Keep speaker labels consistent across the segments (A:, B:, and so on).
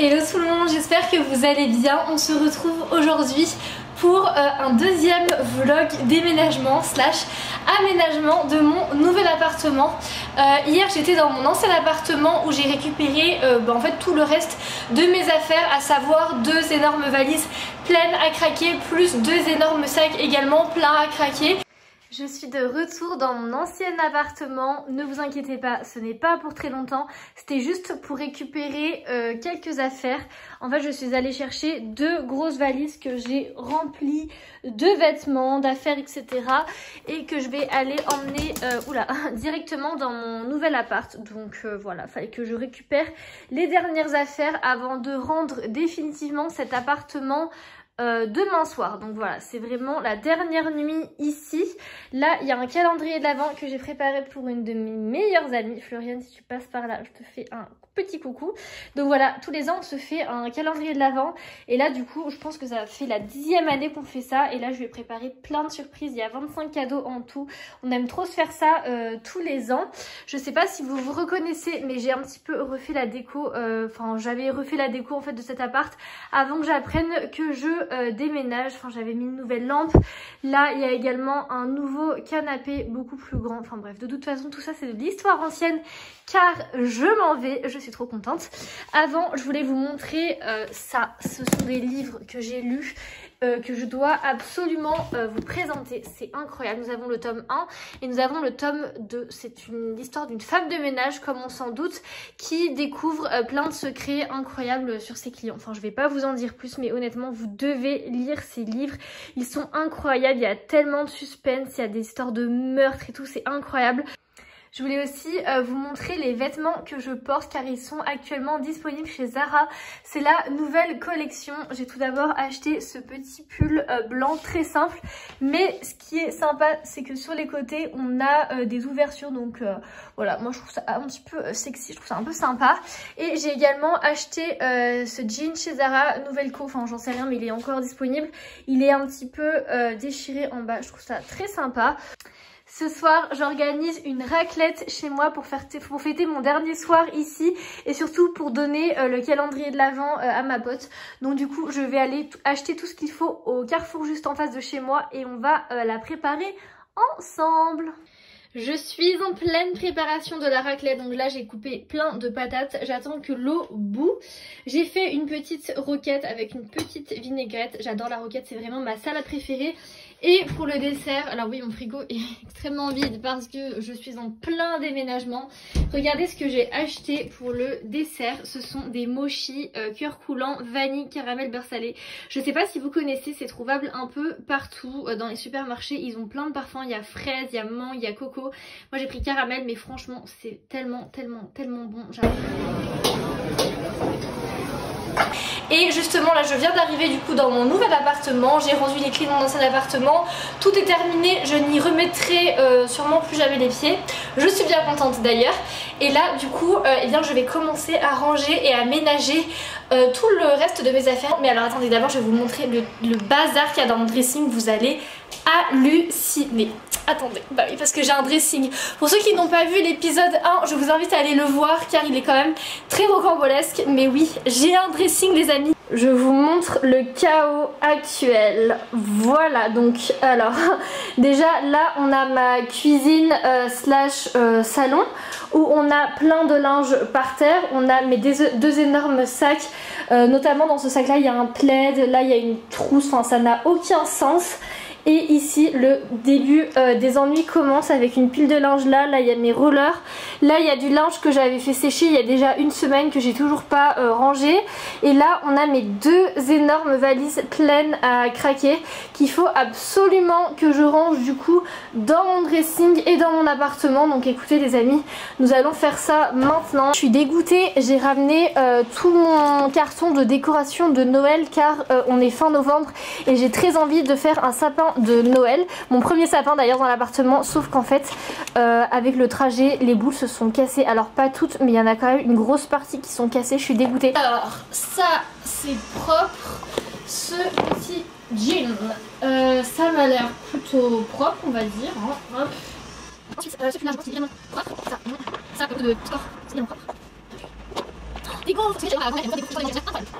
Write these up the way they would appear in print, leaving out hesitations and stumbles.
A: Hello tout le monde, j'espère que vous allez bien. On se retrouve aujourd'hui pour un deuxième vlog déménagement slash aménagement de mon nouvel appartement. Hier j'étais dans mon ancien appartement où j'ai récupéré en fait tout le reste de mes affaires, à savoir 2 énormes valises pleines à craquer plus 2 énormes sacs également pleins à craquer. Je suis de retour dans mon ancien appartement, ne vous inquiétez pas, ce n'est pas pour très longtemps, c'était juste pour récupérer quelques affaires. En fait je suis allée chercher 2 grosses valises que j'ai remplies de vêtements, d'affaires etc. et que je vais aller emmener directement dans mon nouvel appart. Donc voilà, fallait que je récupère les dernières affaires avant de rendre définitivement cet appartement demain soir. Donc voilà, c'est vraiment la dernière nuit ici. Là il y a un calendrier de l'Avent que j'ai préparé pour une de mes meilleures amies. Floriane, si tu passes par là, je te fais un petit coucou. Donc voilà, tous les ans on se fait un calendrier de l'Avent et là du coup je pense que ça fait la 10e année qu'on fait ça. Et là je vais préparer plein de surprises, il y a 25 cadeaux en tout. On aime trop se faire ça tous les ans. Je sais pas si vous vous reconnaissez, mais j'ai un petit peu refait la déco, j'avais refait la déco en fait de cet appart avant que j'apprenne que je déménage. J'avais mis une nouvelle lampe, là il y a également un nouveau canapé beaucoup plus grand. Enfin bref, de toute façon tout ça c'est de l'histoire ancienne car je m'en vais, je suis trop contente. Avant je voulais vous montrer ça, ce sont des livres que j'ai lus, que je dois absolument vous présenter. C'est incroyable, nous avons le tome 1 et nous avons le tome 2. C'est l'histoire d'une femme de ménage, comme on s'en doute, qui découvre plein de secrets incroyables sur ses clients. Enfin je vais pas vous en dire plus, mais honnêtement vous devez lire ces livres, ils sont incroyables, il y a tellement de suspense, il y a des histoires de meurtres et tout, c'est incroyable. Je voulais aussi vous montrer les vêtements que je porte car ils sont actuellement disponibles chez Zara. C'est la nouvelle collection. J'ai tout d'abord acheté ce petit pull blanc très simple. Mais ce qui est sympa, c'est que sur les côtés, on a des ouvertures. Donc voilà, moi je trouve ça un petit peu sexy, je trouve ça un peu sympa. Et j'ai également acheté ce jean chez Zara, nouvelle co, j'en sais rien mais il est encore disponible. Il est un petit peu déchiré en bas, je trouve ça très sympa. Ce soir, j'organise une raclette chez moi pour fêter mon dernier soir ici et surtout pour donner le calendrier de l'Avent à ma pote. Donc du coup, je vais aller acheter tout ce qu'il faut au Carrefour juste en face de chez moi et on va la préparer ensemble. Je suis en pleine préparation de la raclette, donc là j'ai coupé plein de patates, j'attends que l'eau bout. J'ai fait une petite roquette avec une petite vinaigrette, j'adore la roquette, c'est vraiment ma salade préférée. Et pour le dessert, alors oui mon frigo est extrêmement vide parce que je suis en plein déménagement. Regardez ce que j'ai acheté pour le dessert, ce sont des mochis cœur coulant, vanille, caramel, beurre salé. Je sais pas si vous connaissez, c'est trouvable un peu partout dans les supermarchés, ils ont plein de parfums, il y a fraise, il y a mangue, il y a coco. Moi j'ai pris caramel mais franchement c'est tellement bon, j'adore. Et justement là je viens d'arriver du coup dans mon nouvel appartement, j'ai rendu les clés de mon ancien appartement, tout est terminé, je n'y remettrai sûrement plus jamais les pieds, je suis bien contente d'ailleurs. Et là du coup je vais commencer à ranger et à ménager tout le reste de mes affaires. Mais alors attendez, d'abord je vais vous montrer le bazar qu'il y a dans mon dressing, vous allez halluciner. Attendez, bah oui parce que j'ai un dressing. Pour ceux qui n'ont pas vu l'épisode 1, je vous invite à aller le voir car il est quand même très rocambolesque. Mais oui, j'ai un dressing les amis. Je vous montre le chaos actuel. Voilà donc alors déjà là on a ma cuisine slash salon où on a plein de linge par terre. On a mes 2 énormes sacs, notamment dans ce sac là il y a un plaid, là il y a une trousse, ça n'a aucun sens. Et ici le début des ennuis commence avec une pile de linge là il y a mes rollers, là il y a du linge que j'avais fait sécher il y a déjà une semaine que j'ai toujours pas rangé. Et là on a mes 2 énormes valises pleines à craquer qu'il faut absolument que je range du coup dans mon dressing et dans mon appartement. Donc écoutez les amis, nous allons faire ça maintenant. Je suis dégoûtée, j'ai ramené tout mon carton de décoration de Noël car on est fin novembre et j'ai très envie de faire un sapin de Noël, mon premier sapin d'ailleurs dans l'appartement, sauf qu'en fait avec le trajet les boules se sont cassées, alors pas toutes mais il y en a quand même une grosse partie qui sont cassées, je suis dégoûtée. Alors ça c'est propre, ce petit jean ça m'a l'air plutôt propre on va dire hein. Hop. Ensuite ce là je pense qu'il est vraiment propre, ça un peu de sport, c'est bien propre.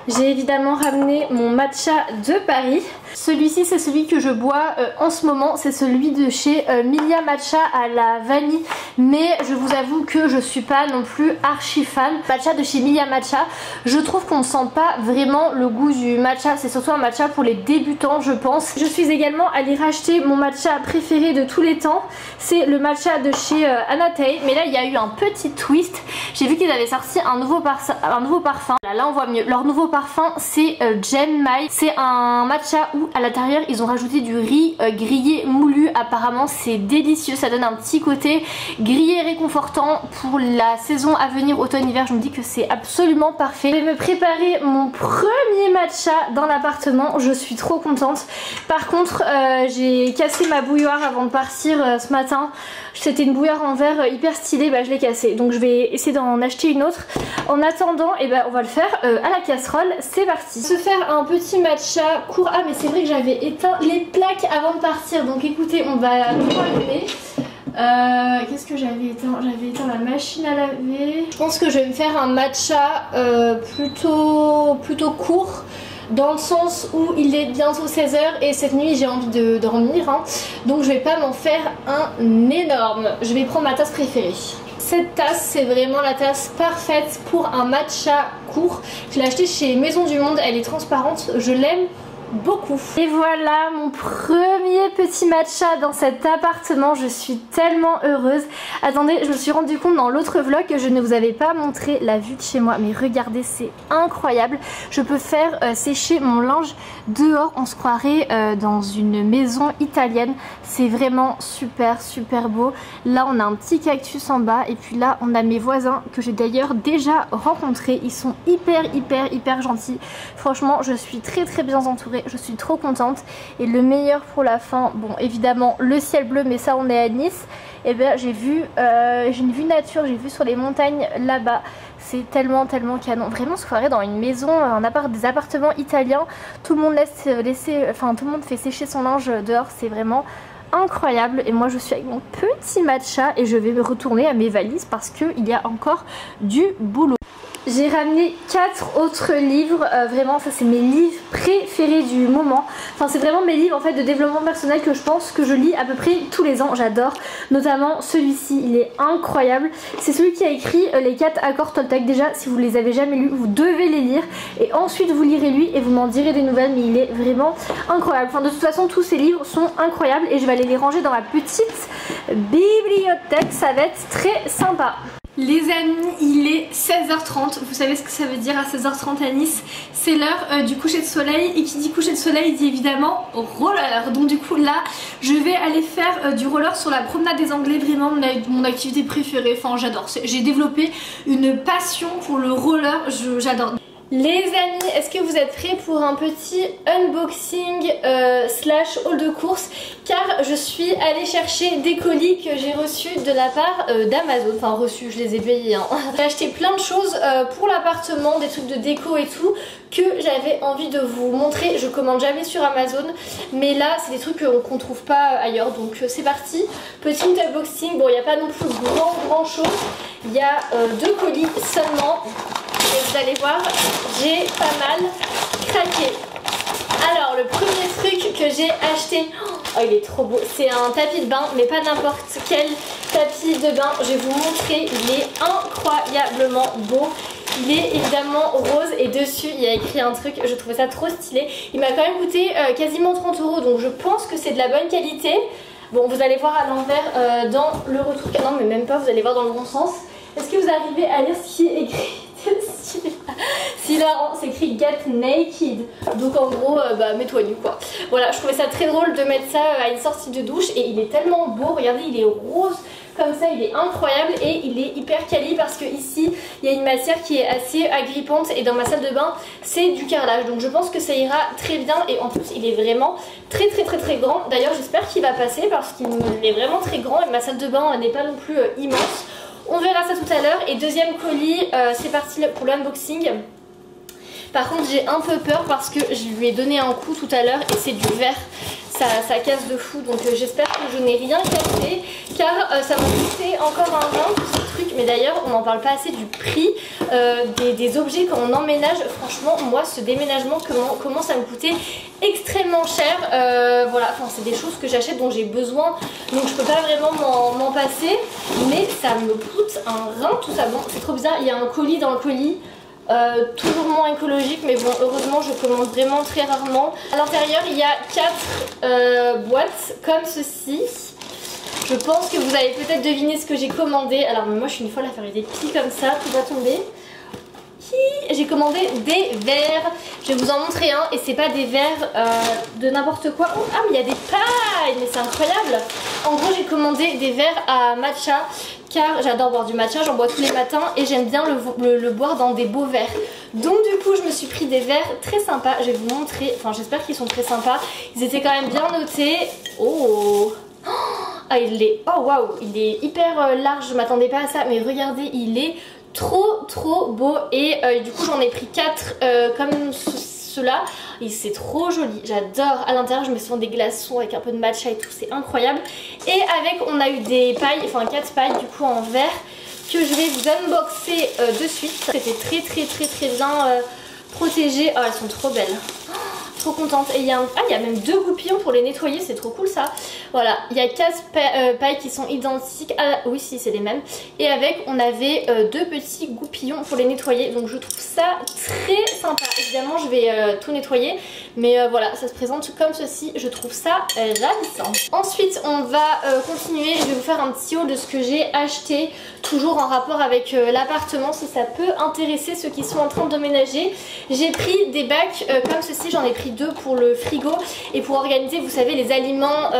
A: J'ai évidemment ramené mon matcha de Paris. Celui-ci c'est celui que je bois en ce moment, c'est celui de chez Milia Matcha à la vanille, mais je vous avoue que je suis pas non plus archi fan. Matcha de chez Milia Matcha, je trouve qu'on ne sent pas vraiment le goût du matcha, c'est surtout un matcha pour les débutants je pense. Je suis également allée racheter mon matcha préféré de tous les temps, c'est le matcha de chez Anatei, mais là il y a eu un petit twist, j'ai vu qu'ils avaient sorti un nouveau parfum. Là on voit mieux, leur nouveau parfum c'est Gen Mai, c'est un matcha où à l'intérieur ils ont rajouté du riz grillé moulu, apparemment c'est délicieux, ça donne un petit côté grillé réconfortant pour la saison à venir automne-hiver, je me dis que c'est absolument parfait. Je vais me préparer mon premier matcha dans l'appartement, je suis trop contente. Par contre j'ai cassé ma bouilloire avant de partir ce matin, c'était une bouilloire en verre hyper stylée, bah je l'ai cassée, donc je vais essayer d'en acheter une autre. En attendant, et ben on va le faire à la casserole, c'est parti. Se faire un petit matcha court. Ah mais c'est vrai que j'avais éteint les plaques avant de partir, donc écoutez, on va tout allumer. Qu'est-ce que j'avais éteint? J'avais éteint la machine à laver. Je pense que je vais me faire un matcha plutôt court, dans le sens où il est bientôt 16 h et cette nuit j'ai envie de dormir, hein. Donc je vais pas m'en faire un énorme. Je vais prendre ma tasse préférée. Cette tasse c'est vraiment la tasse parfaite pour un matcha court. Je l'ai achetée chez Maison du Monde, elle est transparente, je l'aime beaucoup. Et voilà mon premier petit matcha dans cet appartement, je suis tellement heureuse. Attendez, je me suis rendu compte dans l'autre vlog que je ne vous avais pas montré la vue de chez moi, mais regardez, c'est incroyable. Je peux faire sécher mon linge dehors, on se croirait dans une maison italienne. C'est vraiment super beau. Là on a un petit cactus en bas et puis là on a mes voisins que j'ai d'ailleurs déjà rencontrés. Ils sont hyper gentils. Franchement je suis très bien entourée, je suis trop contente. Et le meilleur pour la fin, bon évidemment le ciel bleu, mais ça on est à Nice. Et bien j'ai une vue nature, j'ai vu sur les montagnes là-bas. C'est tellement canon. Vraiment se croirait dans une maison, des appartements italiens. Tout le monde tout le monde fait sécher son linge dehors, c'est vraiment incroyable. Et moi je suis avec mon petit matcha et je vais me retourner à mes valises parce qu'il y a encore du boulot. J'ai ramené 4 autres livres, vraiment ça c'est mes livres préférés du moment. Enfin c'est vraiment mes livres en fait de développement personnel que je pense que je lis à peu près tous les ans, j'adore. Notamment celui-ci, il est incroyable. C'est celui qui a écrit les 4 accords Toltec. Déjà si vous les avez jamais lus, vous devez les lire. Et ensuite vous lirez lui et vous m'en direz des nouvelles, mais il est vraiment incroyable. Enfin de toute façon tous ces livres sont incroyables et je vais aller les ranger dans ma petite bibliothèque, ça va être très sympa. Les amis, il est 16h30, vous savez ce que ça veut dire à 16h30 à Nice, c'est l'heure du coucher de soleil, et qui dit coucher de soleil dit évidemment roller. Donc du coup là je vais aller faire du roller sur la promenade des Anglais, vraiment mon activité préférée, enfin j'adore, j'ai développé une passion pour le roller, j'adore. Les amis, est-ce que vous êtes prêts pour un petit unboxing slash haul de course? Car je suis allée chercher des colis que j'ai reçus de la part d'Amazon. Enfin reçus, je les ai payés, hein. J'ai acheté plein de choses pour l'appartement, des trucs de déco et tout, que j'avais envie de vous montrer. Je commande jamais sur Amazon, mais là c'est des trucs qu'on trouve pas ailleurs. Donc c'est parti, petit unboxing. Bon il n'y a pas non plus grand chose. Il y a 2 colis seulement. Et vous allez voir, j'ai pas mal craqué. Alors le premier truc que j'ai acheté, oh il est trop beau, c'est un tapis de bain, mais pas n'importe quel tapis de bain. Je vais vous montrer, il est incroyablement beau. Il est évidemment rose et dessus il y a écrit un truc, je trouvais ça trop stylé. Il m'a quand même coûté quasiment 30 €, donc je pense que c'est de la bonne qualité. Bon vous allez voir à l'envers dans le retour, non mais même pas, vous allez voir dans le bon sens. Est-ce que vous arrivez à lire ce qui est écrit? C'est hilarant, c'est écrit Get Naked. Donc en gros, mets-toi nu quoi. Voilà, je trouvais ça très drôle de mettre ça à une sortie de douche. Et il est tellement beau, regardez, il est rose comme ça, il est incroyable. Et il est hyper quali parce que ici, il y a une matière qui est assez agrippante. Et dans ma salle de bain, c'est du carrelage. Donc je pense que ça ira très bien. Et en plus, il est vraiment très grand. D'ailleurs, j'espère qu'il va passer parce qu'il est vraiment très grand. Et ma salle de bain n'est pas non plus immense. On verra ça tout à l'heure. Et deuxième colis, c'est parti pour l'unboxing. Par contre j'ai un peu peur parce que je lui ai donné un coup tout à l'heure et c'est du verre. Ça casse de fou, donc j'espère que je n'ai rien cassé, car ça m'a coûté encore un rein ce truc. Mais d'ailleurs on n'en parle pas assez du prix des objets quand on emménage. Franchement moi ce déménagement commence à me coûter extrêmement cher. Voilà, enfin c'est des choses que j'achète dont j'ai besoin, donc je peux pas vraiment m'en passer, mais ça me coûte un rein tout ça. Bon, c'est trop bizarre, il y a un colis dans le colis. Toujours moins écologique, mais bon, heureusement je commande vraiment très rarement. À l'intérieur il y a 4 boîtes comme ceci. Je pense que vous avez peut-être deviné ce que j'ai commandé. Alors moi je suis une folle à faire des plis comme ça, tout va tomber. J'ai commandé des verres, je vais vous en montrer un, et c'est pas des verres de n'importe quoi. Oh, ah mais il y a des pailles, mais c'est incroyable. En gros j'ai commandé des verres à matcha, car j'adore boire du matcha, j'en bois tous les matins et j'aime bien le boire dans des beaux verres. Donc du coup je me suis pris des verres très sympas, je vais vous montrer, enfin j'espère qu'ils sont très sympas. Ils étaient quand même bien notés. Oh ah il est, oh waouh, il est hyper large, je m'attendais pas à ça, mais regardez, il est trop beau. Et du coup j'en ai pris 4 comme cela, et c'est trop joli, j'adore. À l'intérieur je me suis fait des glaçons avec un peu de matcha et tout, c'est incroyable. Et avec on a eu des pailles, enfin 4 pailles du coup en verre que je vais vous unboxer de suite. C'était très bien protégé. Oh elles sont trop belles, trop contente. Et il y a il y a même 2 goupillons pour les nettoyer, c'est trop cool ça. Voilà, il y a 4 pailles qui sont identiques à... Oui si c'est les mêmes. Et avec on avait 2 petits goupillons pour les nettoyer, donc je trouve ça très sympa. Évidemment je vais tout nettoyer, mais voilà, ça se présente comme ceci, je trouve ça ravissant. Ensuite on va continuer, je vais vous faire un petit haul de ce que j'ai acheté, toujours en rapport avec l'appartement, si ça peut intéresser ceux qui sont en train d'emménager. J'ai pris des bacs comme ceci, j'en ai pris 2 pour le frigo et pour organiser, vous savez, les aliments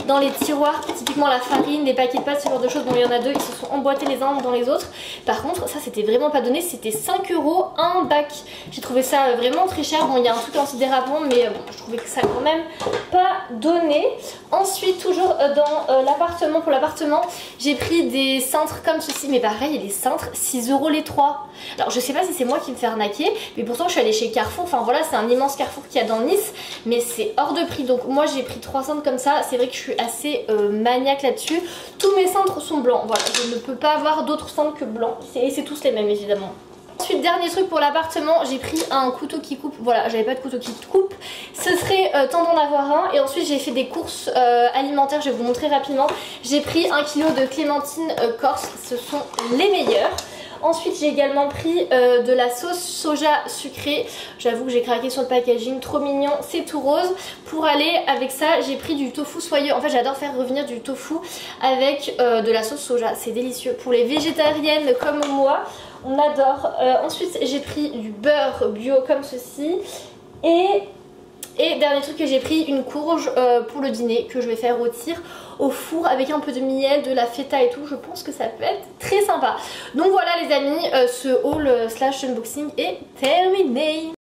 A: dans les tiroirs, typiquement la farine, les paquets de pâtes, ce genre de choses. Bon il y en a 2, ils se sont emboîtés les uns dans les autres. Par contre ça c'était vraiment pas donné, c'était 5 € un bac. J'ai trouvé ça vraiment très cher. Bon il y a un truc anti-dérapant, mais bon, je trouvais que ça quand même pas donné. Ensuite toujours dans l'appartement, pour l'appartement j'ai pris des cintres comme ceci, mais pareil les cintres 6 € les 3. Alors je sais pas si c'est moi qui me fais arnaquer, mais pourtant je suis allée chez Carrefour, enfin voilà c'est un immense Carrefour qu'il y a dans Nice, mais c'est hors de prix. Donc moi j'ai pris 3 cintres comme ça, c'est vrai que je suis assez maniaque là-dessus. Tous mes cintres sont blancs, voilà, je ne peux pas avoir d'autres cintres que blancs, et c'est tous les mêmes évidemment. Ensuite dernier truc pour l'appartement, j'ai pris un couteau qui coupe, voilà j'avais pas de couteau qui coupe, ce serait temps d'en avoir un. Et ensuite j'ai fait des courses alimentaires, je vais vous montrer rapidement. J'ai pris 1 kg de clémentines corse, ce sont les meilleures. Ensuite j'ai également pris de la sauce soja sucrée. J'avoue que j'ai craqué sur le packaging, trop mignon, c'est tout rose. Pour aller avec ça j'ai pris du tofu soyeux. En fait j'adore faire revenir du tofu avec de la sauce soja, c'est délicieux. Pour les végétariennes comme moi, on adore. Ensuite j'ai pris du beurre bio comme ceci. Et dernier truc que j'ai pris, une courge pour le dîner que je vais faire rôtir au four avec un peu de miel, de la feta et tout. Je pense que ça peut être très sympa. Donc voilà les amis, ce haul slash unboxing est terminé.